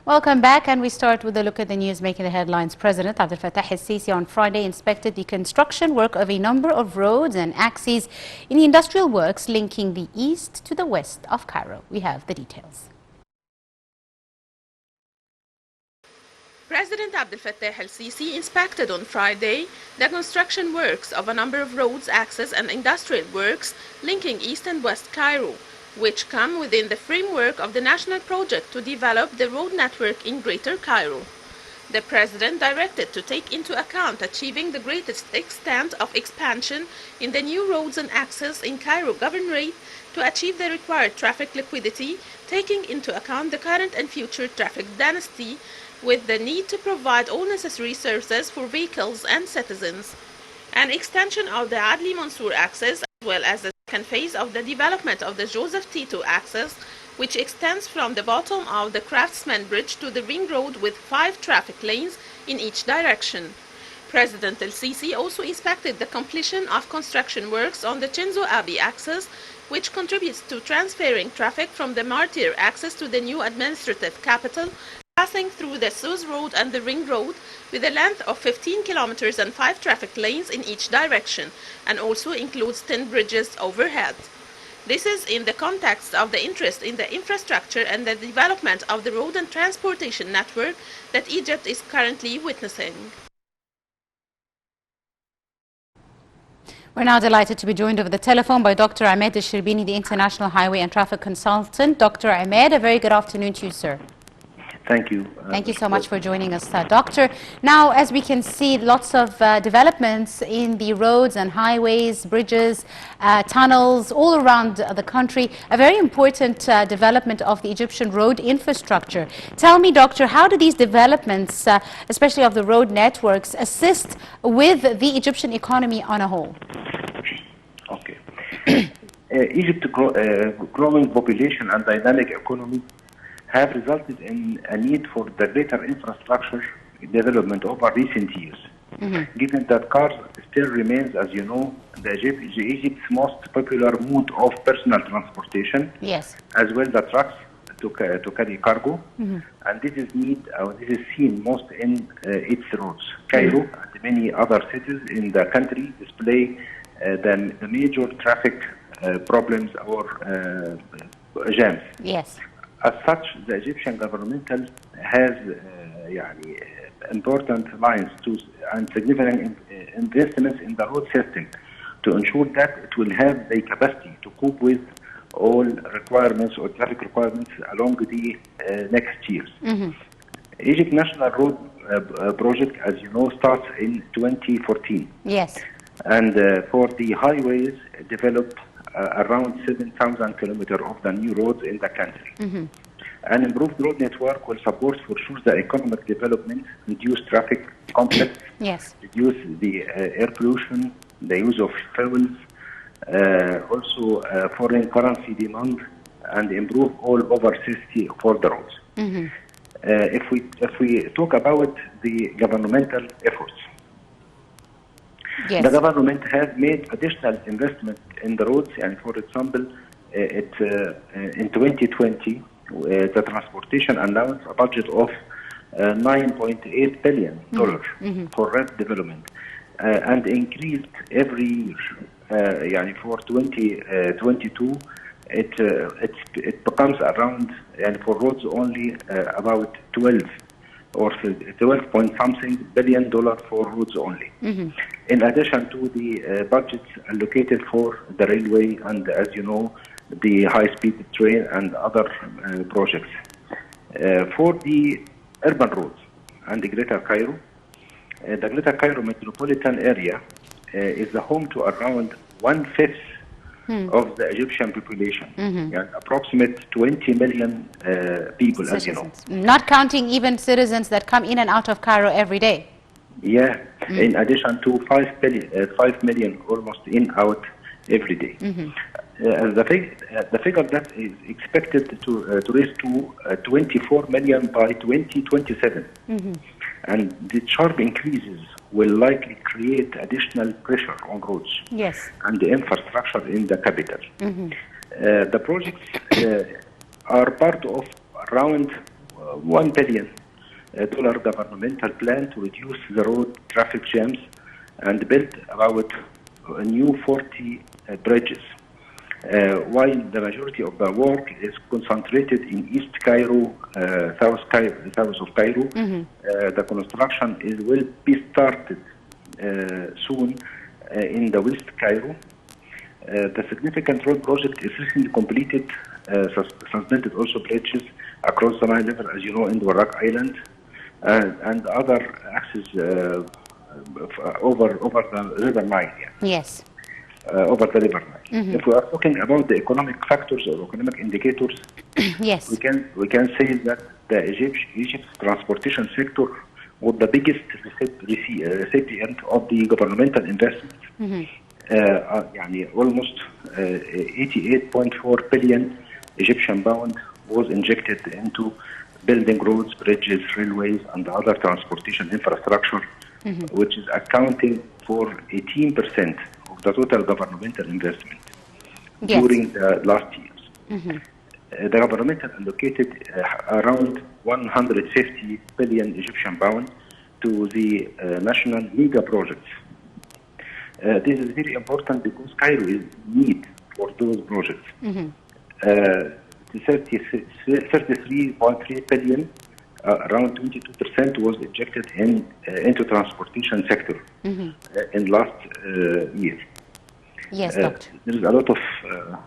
Welcome back, and we start with a look at the news making the headlines. President Abdel Fattah el-Sisi on Friday inspected the construction work of a number of roads and axes in the industrial works linking the east to the west of Cairo. We have the details. President Abdel Fattah el-Sisi inspected on Friday the construction works of a number of roads, axes and industrial works linking east and west Cairo, which come within the framework of the national project to develop the road network in Greater Cairo. The President directed to take into account achieving the greatest extent of expansion in the new roads and axes in Cairo Governorate to achieve the required traffic liquidity, taking into account the current and future traffic density, with the need to provide all necessary services for vehicles and citizens. An extension of the Adli Mansour axis, as well as the second phase of the development of the Joseph Tito axis, which extends from the bottom of the Craftsman Bridge to the Ring Road with 5 traffic lanes in each direction. President el-Sisi also inspected the completion of construction works on the Chinzo Abi axis, which contributes to transferring traffic from the Martyr axis to the new administrative capital, passing through the Suez Road and the Ring Road with a length of 15 kilometers and 5 traffic lanes in each direction, and also includes 10 bridges overhead. This is in the context of the interest in the infrastructure and the development of the road and transportation network that Egypt is currently witnessing. We're now delighted to be joined over the telephone by Dr. Emad al-Shirbini, the International Highway and Traffic Consultant. Dr. Emad, a very good afternoon to you, sir. Thank you. Thank you so much for joining us, Doctor. Now, as we can see, lots of developments in the roads and highways, bridges, tunnels all around the country. A very important development of the Egyptian road infrastructure. Tell me, Doctor, how do these developments, especially of the road networks, assist with the Egyptian economy on a whole? Okay. Egypt's growing population and dynamic economy have resulted in a need for the greater infrastructure development over recent years. Given that cars still remains, as you know, Egypt's most popular mode of personal transportation, yes, as well the trucks to carry cargo, and this is seen most in its roads. Cairo and many other cities in the country display the major traffic problems or jams. Yes. As such, the Egyptian government has important lines and significant investments in the road system to ensure that it will have the capacity to cope with all requirements or traffic requirements along the next years. Egypt National Road Project, as you know, starts in 2014. Yes. And for the highways, developed around 7,000 kilometers of the new roads in the country. An improved road network will support for sure the economic development, reduce traffic conflicts, yes, reduce the air pollution, the use of fuels, also foreign currency demand, and improve all over safety for the roads. If we talk about the governmental efforts, yes, the government has made additional investment in the roads, and for example, in 2020, the transportation announced a budget of $9.8 billion for road development, and increased every year. For 2022, it becomes around, and for roads only about 12 point something billion for roads only. In addition to the budgets allocated for the railway and, as you know, the high-speed train and other projects. For the urban roads and the Greater Cairo, the Greater Cairo metropolitan area is the home to around 1/5 of the Egyptian population, approximate 20 million people, citizens, as you know. Not counting even citizens that come in and out of Cairo every day. Yeah, in addition to 5 million almost in out every day. The figure that is expected to raise to 24 million by 2027. And the sharp increases will likely create additional pressure on roads, yes, and the infrastructure in the capital. The projects are part of around $1 billion governmental plan to reduce the road traffic jams and build about a new 40 bridges. While the majority of the work is concentrated in East Cairo, south of Cairo, the construction will be started soon in the West Cairo. The significant road project is recently completed, suspended also bridges across the Nile River, as you know, in the Warraq Island, and other access over the River Nile. Yeah. Yes. Over the River Nile. If we are talking about the economic factors or economic indicators, yes, we can say that the Egypt's transportation sector was the biggest recipient of the governmental investment. Almost 88.4 billion Egyptian pound was injected into building roads, bridges, railways, and other transportation infrastructure, which is accounting for 18% of the total governmental investment during the last years. The government has allocated around 150 billion Egyptian pound to the national mega projects. This is very important because Cairo is need for those projects. 33.3 billion, around 22% was injected into transportation sector in last year. Yes, Doctor. There is a lot of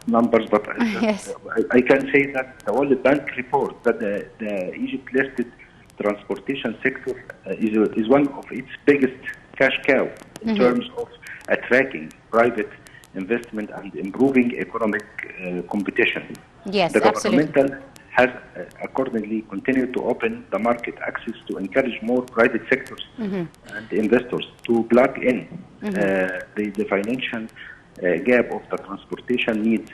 numbers, but Yes. I can say that the World Bank report that the Egypt listed transportation sector is one of its biggest cash cow in terms of attracting private investment and improving economic competition. Yes, the absolutely. governmental has accordingly continued to open the market access to encourage more private sectors and investors to plug in the financial gap of the transportation needs.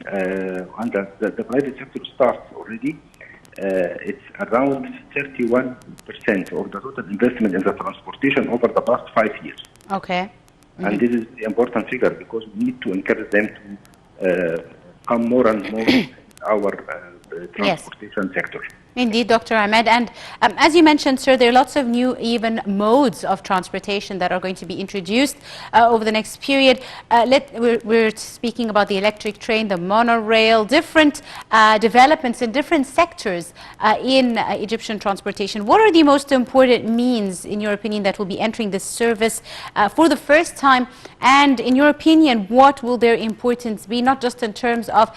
And the private sector starts already. It's around 31% of the total investment in the transportation over the past 5 years. Okay. And this is an important figure because we need to encourage them to come more and more our transportation sector. Indeed, Dr. Emad. And as you mentioned, sir, there are lots of new even modes of transportation that are going to be introduced over the next period. We're speaking about the electric train, the monorail, different developments in different sectors in Egyptian transportation. What are the most important means, in your opinion, that will be entering this service for the first time? And in your opinion, what will their importance be, not just in terms of,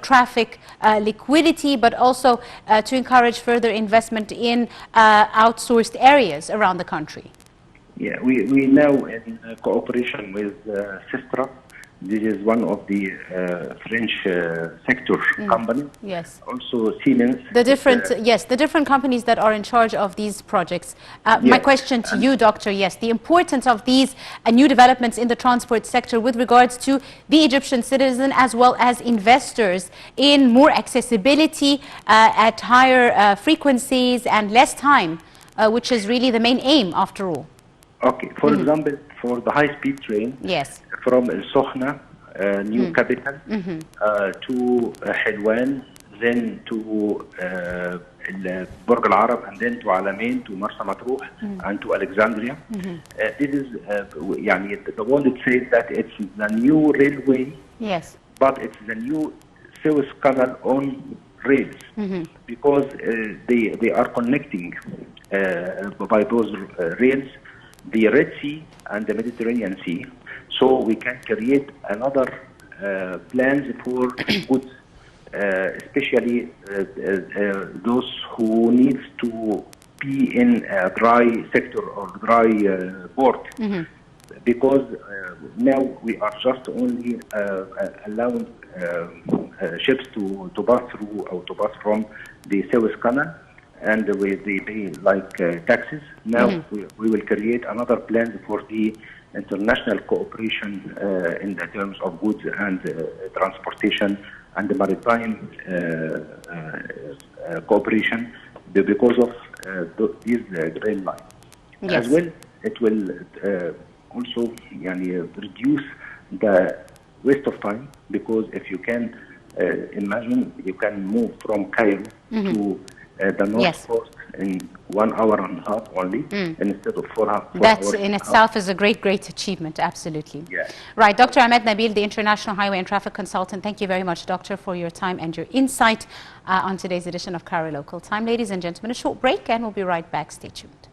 traffic liquidity, but also to encourage further investment in outsourced areas around the country? Yeah, we now in cooperation with Sistra. This is one of the French sector company. Yes. Also Siemens. The different companies that are in charge of these projects. My question to you, Doctor, the importance of these new developments in the transport sector with regards to the Egyptian citizen as well as investors in more accessibility at higher frequencies and less time, which is really the main aim after all. Okay, for example, for the high-speed train from El Sokhna, new capital, to Helwan, then to Burj Al Arab, and then to Alamein, to Marsa Matruh, and to Alexandria. This is, the world says that it's the new railway, but it's the new Suez Canal on rails, because they are connecting by those rails the Red Sea and the Mediterranean Sea, so we can create another plans for goods, especially those who need to be in a dry sector or dry port, because now we are just only allowing ships to pass through or to pass from the Suez Canal, and they pay like taxes. Now we will create another plan for the international cooperation in the terms of goods and transportation and the maritime cooperation because of these rail lines. As well, it will also reduce the waste of time, because if you can imagine, you can move from Cairo to the north Yes. coast in 1 hour and a half only, instead of 4 hours. That in itself is a great achievement, absolutely. Yeah. Right, Dr. Emad Nabil, the International Highway and Traffic Consultant. Thank you very much, Doctor, for your time and your insight on today's edition of Cairo Local Time. Ladies and gentlemen, a short break and we'll be right back. Stay tuned.